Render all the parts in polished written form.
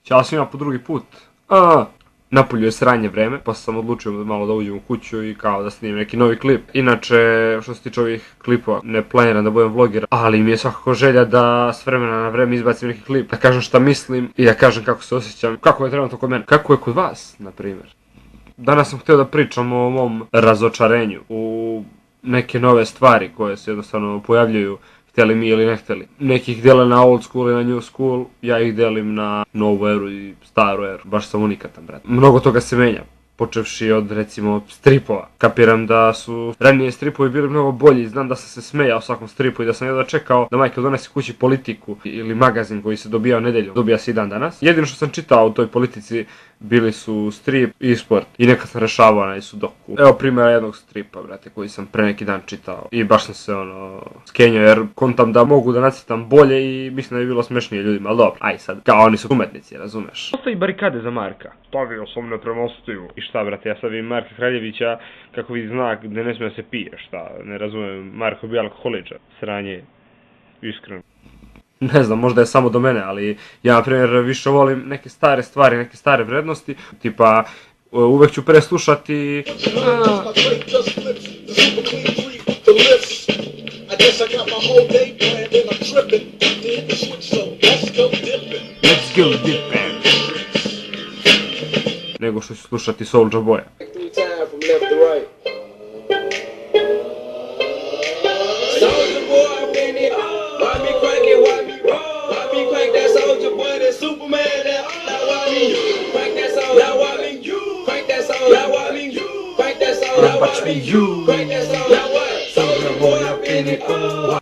Ćao svima po drugi put. Napolju je sranje vreme, pa sam odlučio malo da uđem u kuću i kao da snimim neki novi klip. Inače, što se tiče ovih klipova, ne planiram da budem vloger, ali mi je svakako želja da s vremena na vreme izbacim neki klip, da kažem šta mislim i da kažem kako se osjećam, kako je trenutno kod mene, kako je kod vas, na primjer. Danas sam htio da pričam o mom razočarenju u neke nove stvari koje se jednostavno pojavljuju, htjeli mi ili ne htjeli. Nekih dele na old school i na new school, ja ih delim na novu eru i staru eru. Baš sam unikatan, brate. Mnogo toga se menja, počevši od, recimo, stripova. Kapiram da su ranije stripovi bili mnogo bolji, znam da sam se smejao svakom stripu i da sam jedva čekao da majka donese kući Politiku ili magazin koji se dobijao nedeljom. Dobija se i dan danas. Jedino što sam čitao u toj Politici bili su strip i sport i nekad sam rešavao na sudoku. Evo primjera jednog stripa, brate, koji sam pre neki dan čitao i baš sam se skenjao jer kontam da mogu da nacitam bolje i mislim da je bilo smešnije ljudima, ali dobro, aj sad, kao oni su umetnici, razumeš? Postoji barikade za Marka. Stavio sam nepremostivu. I šta, brate, ja sad vidim Marka Kraljevića kako vidi znak gdje ne smije se pije, šta, ne razumijem, Marko bi alkoholičar, sranje, iskreno. Ne znam, možda je samo do mene, ali ja, na primjer, više volim neke stare stvari, neke stare vrednosti, tipa, uvek ću preslušati... Let's go dippin'. Nego što ću slušati Soulja Boya.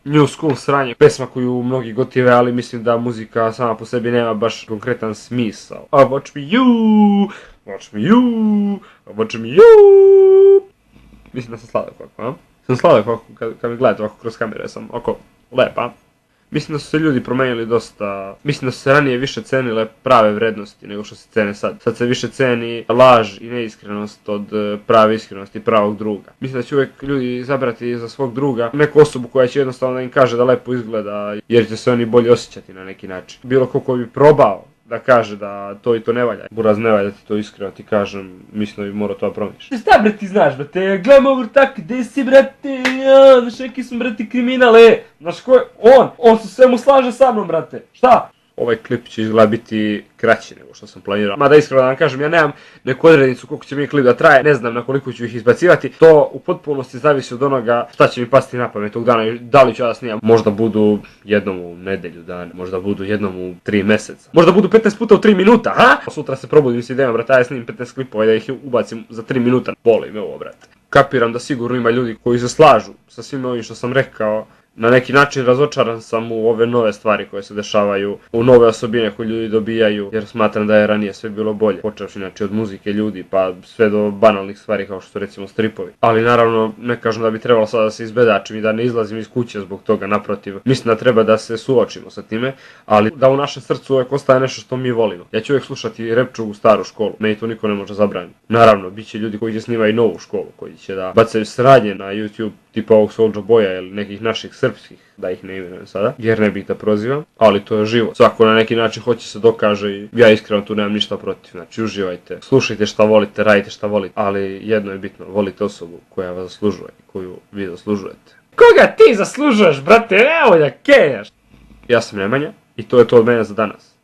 New school sranje, pesma koju mnogi gotive, ali mislim da muzika sama po sebi nema baš konkretan smisao. Watch me you, watch me you, watch me you. Mislim da sam sladak ovako, a? Sam sladak ovako, kad mi gledate ovako kroz kamere, sam oko lepa. Mislim da su se ljudi promenili dosta, mislim da su se ranije više cenile prave vrednosti nego što se cene sad. Sad se više ceni laž i neiskrenost od prave iskrenosti pravog druga. Mislim da će uvijek ljudi izabrati za svog druga neku osobu koja će jednostavno da im kaže da lepo izgleda jer će se oni bolje osjećati na neki način. Bilo ko bi probao da kaže da to i to ne valja. Buraz ne valja da ti to iskreno ti kažem, mislim da bi morao to da promijeniš. Šta bre ti znaš brate, gledam ovo tak, gdje si brate, znaš neki su brate kriminale, znaš ko je, on se svemu slaže sa mnom brate, šta? Ovaj klip će izgleda biti kraći nego što sam planirao. Mada iskreno da vam kažem, ja nemam neku odrednicu koliko će mi klip da traje, ne znam na koliko ću ih izbacivati. To u potpunosti zavisi od onoga šta će mi pasti na pamet tog dana i da li ću ja da snimam. Možda budu jednom u nedelju dana, možda budu jednom u 3 mjeseca. Možda budu 15 puta u 3 minuta, ha? Sutra se probudim s idejom, brate, ja snimim 15 klipova i da ih ubacim za 3 minuta. Boli me ovo, brate. Kapiram da sigurno ima ljudi koji se slažu sa svim ovim što sam rekao. Na neki način razočaran sam u ove nove stvari koje se dešavaju, u nove osobine koje ljudi dobijaju, jer smatram da je ranije sve bilo bolje. Počevši znači od muzike ljudi pa sve do banalnih stvari kao što su recimo stripovi. Ali naravno ne kažem da bi trebalo sada da se izbedačim i da ne izlazim iz kuće zbog toga, naprotiv. Mislim da treba da se suočimo sa time, ali da u našem srcu uvijek ostaje nešto što mi volimo. Ja ću uvijek slušati Repčugu staru školu, meni to niko ne može zabraniti. Naravno, bit će ljudi koji će snimati novu školu, koji će da bacaju sranje na YouTube tipa ovog Soulja Boya ili nekih naših srpskih, da ih ne imenujem sada, jer ne bih da prozivam, ali to je život. Svako na neki način hoće se dokaže i ja iskreno tu nemam ništa protiv, znači uživajte, slušajte šta volite, radite šta volite, ali jedno je bitno, volite osobu koja vas zaslužuje i koju vi zaslužujete. Koga ti zaslužuješ, brate, evo ja kenjaš! Ja sam Nemanja i to je to od mene za danas.